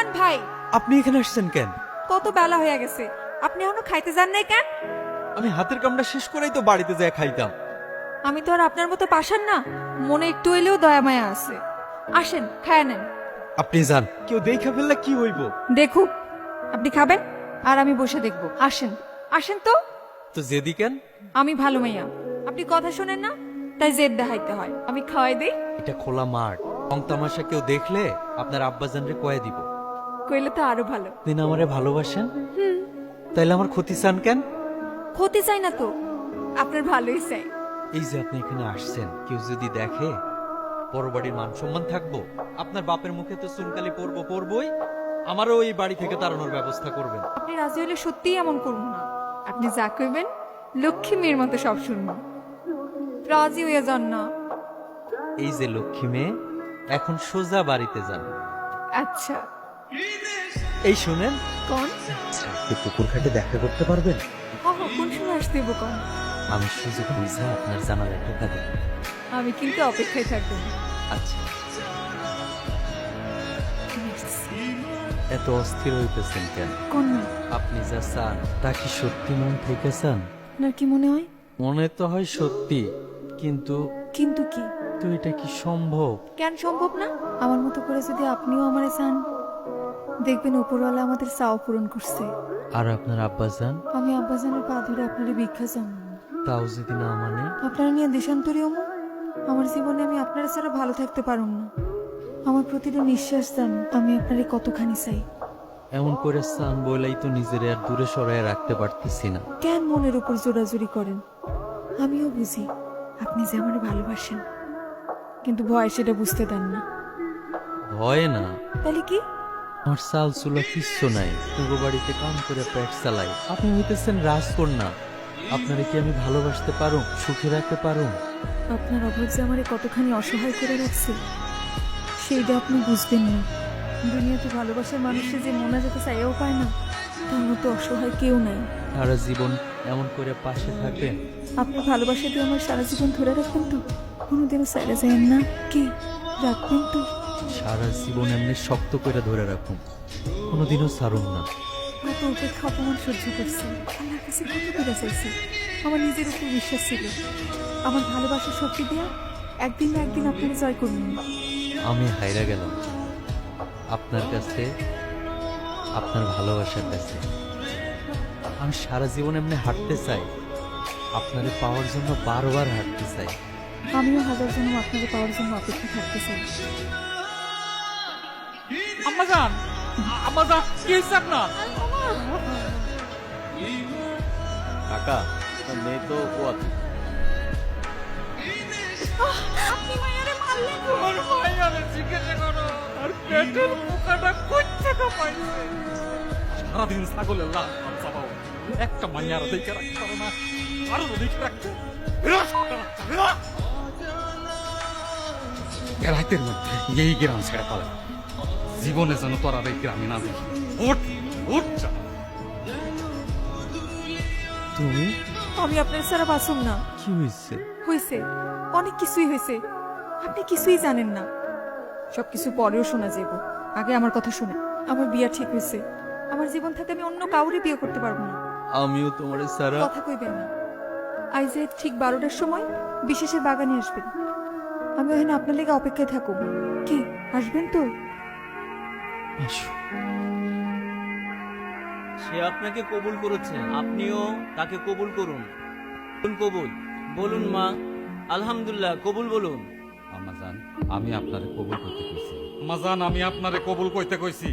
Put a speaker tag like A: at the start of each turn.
A: ভাইজান ভাই,
B: আপনি এখানে আসছেন কেন?
A: কত বেলা হয়ে গেছে, আপনি এখনো খাইতে যান নাই কেন?
B: আমি হাতের কামটা শেষ করেই তো বাড়িতে যাই খাইতাম।
A: আমি তো আর আপনার মতো পাশান না, মনে একটু হইলেও দয়া মায়া আছে। আসেন খায়া নেন।
B: আপনি যান, কেউ দেখা ফেললে কি হইব?
A: দেখুক, আপনি খাবেন আর আমি বসে দেখব। আসেন আসেন তো।
B: তো জেদি কেন?
A: আমি ভালো মাইয়া, আপনি কথা শোনেন না, তাই জেদ দেখাইতে হয়। আমি খাওয়াই দেই।
B: এটা খোলা মাঠ, রং তামাশা কেউ দেখলে আপনার আব্বাজানরে কয়ে দিব।
A: কইলে তো আরো ভালো।
B: দিন আমারে ভালোবাসেন, তাইলে আমার ক্ষতি চান কেন?
A: ক্ষতি চাই না তো, আপনার ভালোই চাই।
B: এই যে আপনি এখানে আসছেন, কেউ যদি দেখে পরবাড়ির মান সম্মান থাকবো? আপনার বাপের মুখে তো চুনকালি পড়বই। আমারও এই বাড়ি থেকে তাড়ানোর ব্যবস্থা করবেন।
A: আপনি রাজি হলে সত্যিই এমন করুন না। আপনি যা কইবেন লক্ষ্মী মেয়ের মতো সব শুনবো। রাজি হইয়া যান না।
B: এই যে লক্ষ্মী মেয়ে, এখন সোজা বাড়িতে যান।
A: আচ্ছা
B: এই শুনেন,
A: কোন
B: পুকুর ঘাটে দেখা করতে পারবেন?
A: কোন সময় আসতে হইব কোন?
B: আমি সুযোগ বুঝা আপনার জানালায় টোকা দেব।
A: আমি কিন্তু অপেক্ষায় থাকবো।
B: আচ্ছা, এত অস্থির হইতেছেন কেন?
A: কোন না?
B: আপনি যা চান তা কি সত্যি মন থেকে চান?
A: আপনার কি মনে হয়?
B: মনে তো হয় সত্যি, কিন্তু
A: কিন্তু কি?
B: তো এটা কি সম্ভব?
A: কেন সম্ভব না? আমার মতো করে যদি আপনিও আমারে চান, দেখবেন উপরওয়ালা আমাদের চাও পূরণ করছে।
B: আর আপনার আব্বাজান?
A: আমি আব্বাজানের পা ধরে আপনার ভিক্ষা চাম।
B: তাও যদি না মানে?
A: আপনারা নিয়ে দেশান্তরী হমু, আমার জীবনে আমি আপনারা ছাড়া ভালো থাকতে পারুম না। আমার প্রতিটা নিঃশ্বাস জান আমি আপনারে কতখানি চাই।
B: এমন করে চান বলেই তো নিজের আর দূরে সরায় রাখতে পারতেছি না।
A: কেন মনের উপর জোরাজুরি করেন? আমিও বুঝি আপনি যে আমারে ভালোবাসেন, কিন্তু ভয় সেটা বুঝতে দেন না।
B: ভয় না,
A: তাহলে কি?
B: আমার চাল চুলা কিচ্ছু নাই, পুরো বাড়িতে কাম করে পেট চালাই। আপনি হইতেছেন রাজকন্যা, আপনারে কি আমি ভালোবাসতে পারো, সুখে রাখতে পারো?
A: আপনার অভাব যে আমারে কতখানি অসহায় করে রাখছে সেইটা আপনি বুঝবেন না। দুনিয়াতে ভালোবাসার মানুষের যে মনে যেতে চাইও পায় না, তার মতো অসহায় কেউ নাই।
B: সারা জীবন এমন করে পাশে থাকবেন?
A: আপনি ভালোবাসা দিয়ে আমার সারা জীবন ধরে রাখবেন তো? কোনোদিনও সাইডে যাবেন না কি? রাখবেন তো?
B: সারা জীবন এমনি শক্ত করে ধরে রাখুন, কোনোদিনও ছাড়ুন না।
A: কত উপেক্ষা অপমান সহ্য করছি, আল্লাহর কাছে কত দূরে চাইছি। আমার নিজের উপর বিশ্বাস ছিল, আমার ভালোবাসার শক্তি দিয়া একদিন না একদিন আপনাকে জয় করবেন।
B: আমি হাইরা গেলাম আপনার কাছে, আপনার ভালোবাসার কাছে। আমি সারা জীবন এমনি হাঁটতে চাই, আপনারে পাওয়ার জন্য বারবার হাঁটতে চাই।
A: আমিও হাজার জন্য আপনাকে পাওয়ার জন্য অপেক্ষা থাকতে চাই।
C: আম্মাজান, আম্মাজান, কি হয়েছে আপনার?
B: কাকা, মেয়ে তো
A: আপনি মায়ারে মারলেন।
C: ওর মাইয়ারে জিজ্ঞাসা করো, আর পেটের পোকাটা কোথা থেকে পাইছে? সারাদিন ছাগলের লাল ভাত চাবাও, একটা মাইয়ার দেখে রাখতে পারো না, আরো দেখে রাখতে রাতের মধ্যে এই গ্রাম ছেড়ে পালে, জীবনে যেন তোর আর এই গ্রামে না দেখি। উঠ উঠ যা।
B: তুমি?
A: আমি আপনার ছাড়া বাঁচুম না।
B: কি হয়েছে?
A: হয়েছে, অনেক কিছুই হয়েছে, আপনি কিছুই জানেন না। সবকিছু পরেও শোনা যাইব, আগে আমার কথা শুনে। আমার বিয়া ঠিক হয়েছে, আমার জীবন থেকে আমি অন্য কাউরে বিয়ে করতে পারবো না।
B: আমিও তোমার সারা।
A: কথা কইবেন না। আইজে ঠিক 12টার সময় বিশেষের বাগানে আসবেন, আমি ওখানে আপনার লেগে অপেক্ষায় থাকব। কি আসবেন তো?
B: আসো।
D: সে আপনাকে কবুল করেছে, আপনিও তাকে কবুল করুন। কবুল বলুন মা, আলহামদুলিল্লাহ, কবুল বলুন।
C: আম্মাজান, আমি আপনারে কবুল করতে কইছি। আম্মাজান, আমি আপনারে কবুল কইতে কইছি।